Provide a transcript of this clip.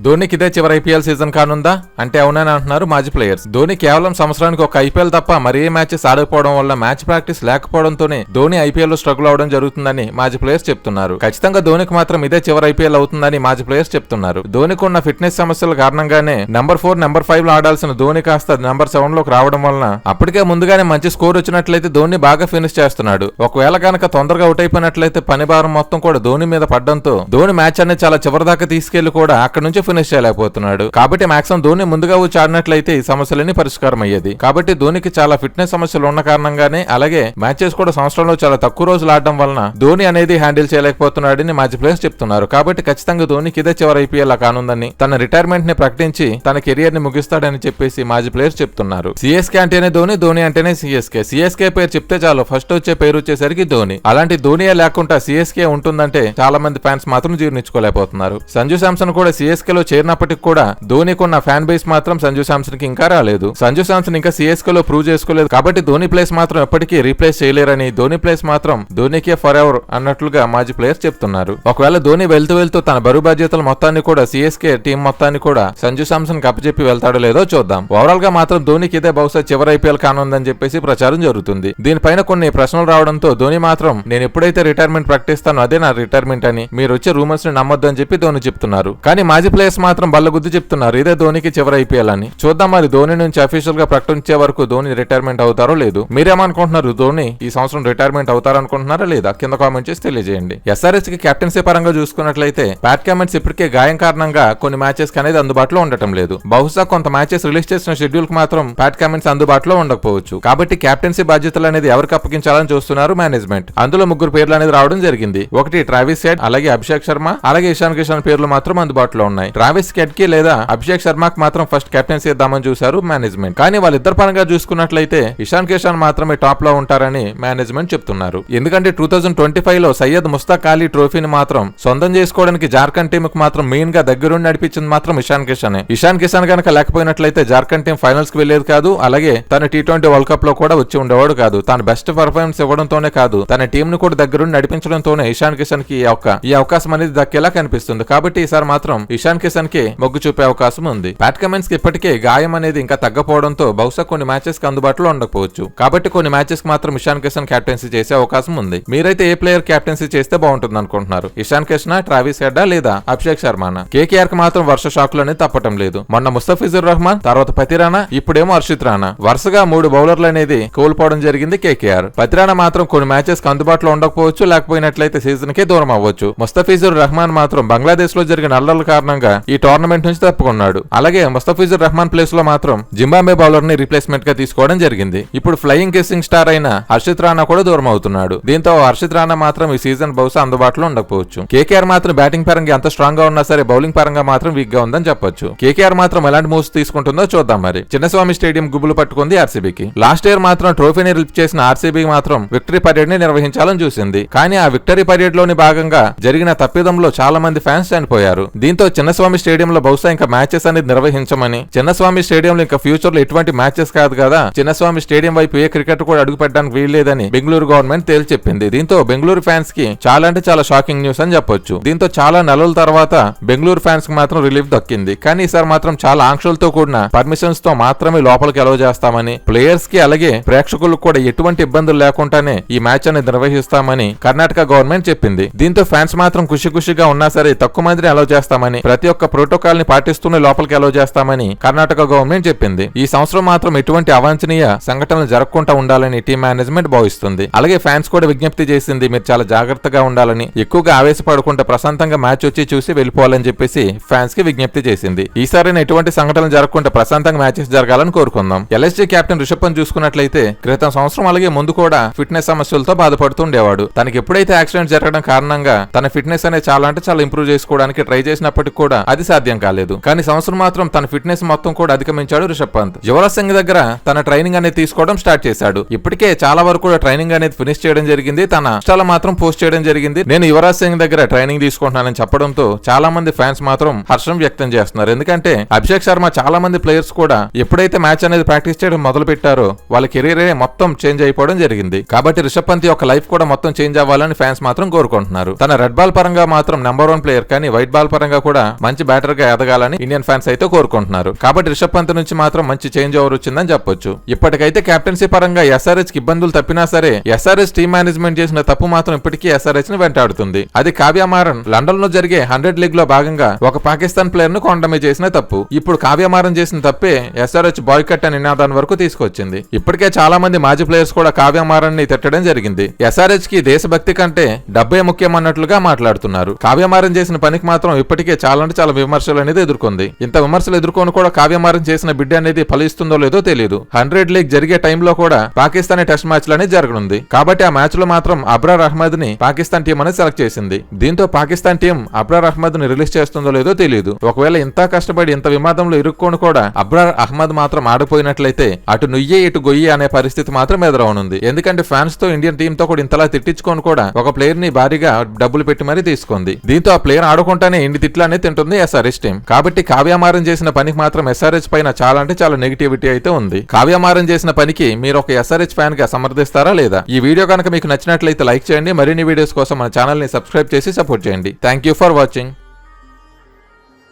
ధోనికి ఇదే చివరి IPL season కానుందా అంటే అవునని అంటున్నారు మాజీ ప్లేయర్స్. ధోని కేవలం సంవత్సరానికి ఒక ఐపీఎల్ తప్ప మరే మ్యాచెస్ ఆడకపోవడం వల్ల మ్యాచ్ ప్రాక్టీస్ లేకపోవడంతోనే ధోని ఐపీఎల్ లో స్ట్రగుల్ అవడం జరుగుతుందని మాజీ ప్లేయర్స్ చెప్తున్నారు. ఖచ్చితంగా ధోనికి మాత్రం ఇదే చివరి ఐపీఎల్ అవుతుందని మాజీ ప్లేయర్స్ చెప్తున్నారు. ధోనికి ఉన్న ఫిట్నెస్ సమస్యల కారణంగానే నెంబర్ 4, నెంబర్ 5 లో ఆడాల్సిన ధోని కాస్త నెంబర్ 7 లోకి రావడం వలన అప్పటికే ముందుగానే మంచి స్కోర్ వచ్చినట్లయితే ధోని బాగా ఫినిష్ చేస్తున్నాడు. ఒకవేళ కనుక తొందరగా అవుట్ అయిపోయినట్లయితే పని భారం మొత్తం కూడా ధోని మీద పడడంతో ధోని మ్యాచ్ అనేది చాలా చివరి దాకా తీసుకెళ్లి కూడా అక్కడ నుంచి ఫినిష్ చేయలేకపోతున్నాడు. కాబట్టి మాక్సిమం ధోని ముందుగా వచ్చి ఆడినట్లయితే ఈ సమస్యలన్నీ పరిష్కారం అయ్యేది. కాబట్టి ధోనికి చాలా ఫిట్నెస్ సమస్యలు ఉన్న కారణంగానే అలాగే మ్యాచెస్ కూడా సంవత్సరంలో చాలా తక్కువ రోజులు ఆడడం వలన ధోని అనేది హ్యాండిల్ చేయలేకపోతున్నాడని మాజీ ప్లేయర్స్ చెప్తున్నారు. కాబట్టి ఖచ్చితంగా ధోనికి ఇదే చివరి ఐపీఎల్ కానుందని తన రిటైర్మెంట్ ని ప్రకటించి తన కెరియర్ ని ముగిస్తాడని చెప్పేసి మాజీ ప్లేయర్స్ చెప్తున్నారు. సిఎస్కే అంటేనే ధోని, ధోని అంటేనే సిఎస్కే. సిఎస్కే పేరు చెప్తే చాలు ఫస్ట్ వచ్చే పేరు వచ్చేసరికి ధోని. అలాంటి ధోనియే లేకుండా సిఎస్కే ఉంటుందంటే చాలా మంది ఫ్యాన్స్ మాత్రం జీర్ణించుకోలేకపోతున్నారు. సంజు శాంసన్ కూడా సిఎస్కే లో చేరినప్పటికి కూడా ధోనికి ఉన్న ఫ్యాన్ బేస్ మాత్రం సంజు శాంసన్ కి ఇంకా రాలేదు. సంజు శాంసన్ ఇంకా సిఎస్కే లో ప్రూవ్ చేసుకోలేదు. కాబట్టి ధోని ప్లేస్ మాత్రం ఎప్పటికీ రీప్లేస్ చేయలేరని, ధోని ప్లేస్ మాత్రం ధోనికే ఫర్ ఎవర్ అన్నట్లుగా మాజీ ప్లేయర్స్ చెప్తున్నారు. ఒకవేళ ధోని వెళ్తూ తన బరువు బాధ్యతలు మొత్తాన్ని కూడా సిఎస్కే టీం మొత్తాన్ని కూడా సంజు శాంసన్ కి అప్పచెప్పి వెళ్తాడో లేదో చూద్దాం. ఓవరాల్ గా మాత్రం ధోనికి ఇదే బహుశా చివరి ఐపీఎల్ కానుందని చెప్పేసి ప్రచారం జరుగుతుంది. దీనిపైన కొన్ని ప్రశ్నలు రావడంతో ధోని మాత్రం నేను ఎప్పుడైతే రిటైర్మెంట్ ప్రకటిస్తానో అదే నా రిటైర్మెంట్ అని, మీరు వచ్చే రూమర్స్ ని నమ్మొద్దు అని చెప్పి ధోని చెప్తున్నారు. కానీ మాజీ ప్లేయర్స్ మాత్రం బల్లగుద్ది చెప్తున్నారు ఇదే ధోనికి చివరి ఐపీఎల్ అని. చూద్దాం మరి ధోని నుంచి అఫీషియల్ గా ప్రకటించే వరకు ధోని రిటైర్మెంట్ అవుతారో లేదు. మీరేమనుకుంటున్నారు? ధోని ఈ సంవత్సరం రిటైర్మెంట్ అవుతారనుకుంటున్నారా లేదా? కింద కామెంట్ చేసి తెలియజేయండి. ఎస్ఆర్ఎస్ కి కెప్టెన్సీ పరంగా చూసుకున్నట్లయితే ప్యాట్ కమిన్స్ ఇప్పటికే గాయం కారణంగా కొన్ని మ్యాచెస్ అనేది అందుబాటులో ఉండటం లేదు. బహుశా కొంత మ్యాచెస్ రిలీజ్ చేసిన షెడ్యూల్ కి మాత్రం ప్యాట్ కమిన్స్ అందుబాటులో ఉండకపోవచ్చు. కాబట్టి కెప్టెన్సీ బాధ్యతలు అనేది ఎవరికి అప్పగించాలని చూస్తున్నారు మేనేజ్మెంట్. అందులో 3 పేర్లు అనేది రావడం జరిగింది. ఒకటి ట్రావిస్ హెడ్, అలాగే అభిషేక్ శర్మ, అలాగే ఇషాన్ కిషన్ పేర్లు మాత్రం అందుబాటులో ఉన్నాయి. ట్రావిస్ హెడ్ కి లేదా అభిషేక్ శర్మకి మాత్రం ఫస్ట్ కెప్టెన్సీ ఇద్దామని చూశారు మేనేజ్మెంట్. కానీ వాళ్ళిద్దరు పరంగా చూసుకున్నట్లయితే ఇషాన్ కిషన్ మాత్రమే టాప్ లో ఉంటారని మేనేజ్మెంట్ చెప్తున్నారు. ఎందుకంటే 2025 లో సయ్యద్ ముస్తాక్ అలీ ట్రోఫీని మాత్రం సొంతం చేసుకోవడానికి జార్ఖండ్ టీం కు మాత్రం మెయిన్ గా దగ్గరుండి నడిపించింది మాత్రం ఇషాన్ కిషన్. ఇషాన్ కిషన్ కనుక లేకపోయినట్లయితే జార్ఖండ్ టీం ఫైనల్స్ కి వెళ్లేది కాదు. అలాగే తన T20 వరల్డ్ కప్ లో కూడా వచ్చి ఉండేవాడు కాదు. తన బెస్ట్ పర్ఫార్మెన్స్ ఇవ్వడంతోనే కాదు, తన టీం ను కూడా దగ్గరుండి నడిపించడంతోనే ఇషాన్ కిషన్ కి ఈ అవకాశం అనేది దక్కేలా కనిపిస్తుంది. కాబట్టి ఈసారి మాత్రం ఇషాన్ కిషన్ కి మొగ్గు చూపే అవకాశం ఉంది. ప్యాట్ కమిన్స్ కి ఇప్పటికే గాయం అనేది ఇంకా తగ్గపోవడంతో బహుశా కొన్ని మ్యాచెస్ కి అందుబాటులో ఉండకపోవచ్చు. కాబట్టి కొన్ని మ్యాచెస్ కి మాత్రం ఇషాన్ కిషన్ కెప్టెన్సీ చేసే అవకాశం ఉంది. మీరైతే ఏ ప్లేయర్ కెప్టెన్సీ చేస్తే బాగుంటుంది అనుకుంటున్నారు? ఇషాన్ కిషన్, ట్రావిస్ హెడ్ లేదా అభిషేక్ శర్మనా? కేకేఆర్ కి మాత్రం వర్ష షాకులు అనేది తప్పటం లేదు. మొన్న ముస్తఫిజుర్ రహమాన్, తర్వాత పతిరానా, ఇప్పుడేమో హర్షిత్ రాణా, వరుసగా 3 బౌలర్లు అనేది కోల్పోవడం జరిగింది కేకేఆర్. పతిరానా మాత్రం కొన్ని మ్యాచెస్ కి అందుబాటులో ఉండకపోవచ్చు, లేకపోయినట్లయితే సీజన్ కే దూరం అవ్వచ్చు. ముస్తఫిజుర్ రహమాన్ మాత్రం బంగ్లాదేశ్ లో జరిగిన అల్లర్ల కారణంగా ఈ టోర్నమెంట్ నుంచి తప్పుకున్నాడు. అలాగే ముస్తఫిజుర్ రహమాన్ ప్లేస్ లో మాత్రం జింబాబే బౌలర్ ని రీప్లేస్మెంట్ గా తీసుకోవడం జరిగింది. ఇప్పుడు ఫ్లయింగ్ కిస్సింగ్ స్టార్ అయిన హర్షిత్ రాణా కూడా దూరం అవుతున్నాడు. దీంతో హర్షిత్ రాణా మాత్రం ఈ సీజన్ బహుశా అందుబాటులో ఉండకపోవచ్చు. కేకేఆర్ మాత్రం బ్యాటింగ్ పరంగా ఎంత స్ట్రాంగ్ గా ఉన్నా సరే బౌలింగ్ పరంగా మాత్రం వీక్ గా ఉందని చెప్పొచ్చు. కేకేఆర్ మాత్రం ఎలాంటి మూవ్స్ తీసుకుంటుందో చూద్దాం మరి. చిన్నస్వామి స్టేడియం గుబులు పట్టుకుంది ఆర్సీబీకి. లాస్ట్ ఇయర్ మాత్రం ట్రోఫీని రిలీజ్ చేసిన ఆర్సీబీ మాత్రం విక్టరీ పరేడ్ ని నిర్వహించాలని చూసింది. కానీ ఆ విక్టరీ పరేడ్ లోని భాగంగా జరిగిన తప్పిదంలో చాలా మంది ఫ్యాన్స్ చనిపోయారు. దీంతో చిన్నస్వామి స్టేడియంలో బహుశా ఇంకా మ్యాచెస్ అనేది నిర్వహించమని, చిన్నస్వామి స్టేడియంలో ఇంకా ఫ్యూచర్ లో ఎటువంటి మ్యాచెస్ కాదు కదా, చిన్నస్వామి స్టేడియం వైపు ఏ క్రికెట్ కూడా అడుగు పెట్టడానికి వీల్లేదని బెంగళూరు గవర్నమెంట్ తేల్చి చెప్పింది. దీంతో బెంగళూరు ఫ్యాన్స్ కి చాలా అంటే చాలా షాకింగ్ న్యూస్ అని చెప్పొచ్చు. దీంతో చాలా నెలల తర్వాత బెంగళూరు ఫ్యాన్స్ కి మాత్రం రిలీఫ్ దక్కింది. కానీ ఈసారి మాత్రం చాలా ఆంక్షలతో కూడిన పర్మిషన్స్ తో మాత్రమే లోపలికి అలౌ చేస్తామని, ప్లేయర్స్ కి అలాగే ప్రేక్షకులకు కూడా ఎటువంటి ఇబ్బందులు లేకుండానే ఈ మ్యాచ్ అనేది నిర్వహిస్తామని కర్ణాటక గవర్నమెంట్ చెప్పింది. దీంతో ఫ్యాన్స్ మాత్రం ఖుషిగా ఉన్నా సరే తక్కువ మందిని అలౌ చేస్తామని, ప్రతి ఒక్క ప్రోటోకాల్ ని పాటిస్తూనే లోపలికి అలౌ చేస్తామని కర్ణాటక గవర్నమెంట్ చెప్పింది. ఈ సంవత్సరం మాత్రం ఎటువంటి అవాంఛనీయ సంఘటనలు జరగకుండా ఉండాలని టీం మేనేజ్మెంట్ భావిస్తుంది. అలాగే ఫ్యాన్స్ కూడా విజ్ఞప్తి చేసింది మీరు చాలా జాగ్రత్తగా ఉండాలని, ఎక్కువగా ఆవేశపడకుండా ప్రశాంతంగా మ్యాచ్ వచ్చి చూసి వెళ్ళిపోవాలని చెప్పేసి ఫ్యాన్స్ కి విజ్ఞప్తి చేసింది. ఈసారి ఎటువంటి సంఘటనలు జరగకుండా ప్రశాంతంగా మ్యాచెస్ జరగాలని కోరుకుందాం. ఎల్ఎస్జీ కెప్టెన్ రిషబ్ పంత్ చూసుకున్నట్లయితే క్రితం సంవత్సరం అలాగే ముందు కూడా ఫిట్నెస్ సమస్యలతో బాధపడుతుండేవాడు. తనకి ఎప్పుడైతే యాక్సిడెంట్ జరగడం కారణంగా తన ఫిట్నెస్ అనేది చాలా అంటే చాలా ఇంప్రూవ్ చేసుకోవడానికి ట్రై చేసినప్పటికీ కూడా అది సాధ్యం కాలేదు. కానీ సంవత్సరం మాత్రం తన ఫిట్నెస్ మొత్తం కూడా అధిగమించాడు రిషబ్ పంత్. యువరాజ్ సింగ్ దగ్గర తన ట్రైనింగ్ అనేది తీసుకోవడం స్టార్ట్ చేశాడు. ఇప్పటికే చాలా వరకు కూడా ట్రైనింగ్ అనేది ఫినిష్ చేయడం జరిగింది. తన ఇష్టాలు మాత్రం పోస్ట్ చేయడం జరిగింది. నేను యువరాజ్ సింగ్ దగ్గర ట్రైనింగ్ తీసుకుంటున్నానని చెప్పడంతో చాలా మంది ఫ్యాన్స్ మాత్రం హర్షం వ్యక్తం చేస్తున్నారు. ఎందుకంటే అభిషేక్ శర్మ చాలా మంది ప్లేయర్స్ కూడా ఎప్పుడైతే మ్యాచ్ అనేది ప్రాక్టీస్ చేయడం మొదలు పెట్టారో వాళ్ళ కెరీరే మొత్తం చేంజ్ అయిపోవడం జరిగింది. కాబట్టి రిషబ్ పంత్ యొక్క లైఫ్ కూడా మొత్తం చేంజ్ అవ్వాలని ఫ్యాన్స్ మాత్రం కోరుకుంటున్నారు. తన రెడ్ బాల్ పరంగా మాత్రం నెంబర్ 1 ప్లేయర్, కానీ వైట్ బాల్ పరంగా కూడా మంచి బ్యాటర్ గా ఎదగాలని ఇండియన్ ఫ్యాన్స్ అయితే కోరుకుంటున్నారు. కాబట్టి రిషబ్ పంత్ నుంచి మాత్రం మంచి చేంజ్ ఓవర్ వచ్చిందని చెప్పొచ్చు. ఇప్పటికైతే కెప్టెన్సీ పరంగా ఎస్ఆర్హెచ్ కి ఇబ్బందులు తప్పినా సరే ఎస్ఆర్హెచ్ టీమ్ మేనేజ్మెంట్ చేసిన తప్పు మాత్రం ఇప్పటికీ ఎస్ఆర్హెచ్ ని వెంటాడుతుంది. అది కావ్య మారన్ లండన్ లో జరిగే 100 లీగ్ లో భాగంగా ఒక పాకిస్తాన్ ప్లేయర్ ను కొండమే చేసిన తప్పు. ఇప్పుడు కావ్య మారన్ చేసిన తప్పే ఎస్ఆర్హెచ్ బాయ్కట్ అనే నినాదాన్ని వరకు తీసుకొచ్చింది. ఇప్పటికే చాలా మంది మాజీ ప్లేయర్స్ కూడా కావ్య మారన్ ని తిట్టడం జరిగింది. ఎస్ఆర్హెచ్ కి దేశభక్తి కంటే డబ్బే ముఖ్యం అన్నట్లుగా మాట్లాడుతున్నారు. కావ్య మారన్ చేసిన పనికి మాత్రం ఇప్పటికే చాలా విమర్శలు అనేది ఎదుర్కొంది. ఇంత విమర్శలు ఎదుర్కొని కూడా కావ్య మారన్ చేసిన బిడ్డ అనేది ఫలిస్తుందో లేదో తెలియదు. 100 లీగ్ జరిగే టైంలో కూడా పాకిస్తానీ టెస్ట్ మ్యాచ్లు అనేది జరగనుంది. కాబట్టి ఆ మ్యాచ్ లో మాత్రం అబ్రార్ అహ్మద్ ని పాకిస్తాన్ టీం అనేది సెలెక్ట్ చేసింది. దీంతో పాకిస్తాన్ టీం అబ్రార్ అహ్మద్ ని రిలీజ్ చేస్తుందో లేదో తెలియదు. ఒకవేళ ఇంత కష్టపడి ఇంత వివాదంలో ఇరుక్కొని కూడా అబ్రార్ అహ్మద్ మాత్రం ఆడిపోయినట్లయితే అటు నుయ్యే ఇటు గొయ్యి అనే పరిస్థితి మాత్రం ఎదురవనుంది. ఎందుకంటే ఫ్యాన్స్ తో ఇండియన్ టీం తో కూడా ఇంతలా తిట్టించుకొని కూడా ఒక ప్లేయర్ ని భారీగా డబ్బులు పెట్టి మరీ తీసుకుంది. దీంతో ఆ ప్లేయర్ ఆడుకుంటానే ఇండి తిట్లు అనేది తింటుంది ఎస్ఆర్హెచ్ టీం. కాబట్టి కావ్యమారన్ చేసిన పనికి మాత్రం ఎస్ఆర్హెచ్ పైన చాలా నెగిటివిటీ అయితే ఉంది. కావ్యమారన్ చేసిన పనికి మీరు ఒక ఎస్ఆర్హెచ్ ఫ్యాన్ గా సమర్థిస్తారా లేదా? ఈ వీడియో కనుక మీకు నచ్చినట్లయితే లైక్ చేయండి. మరిన్ని వీడియోస్ కోసం మన ఛానల్ ని సబ్స్క్రైబ్ చేసి సపోర్ట్ చేయండి. Thank you for watching.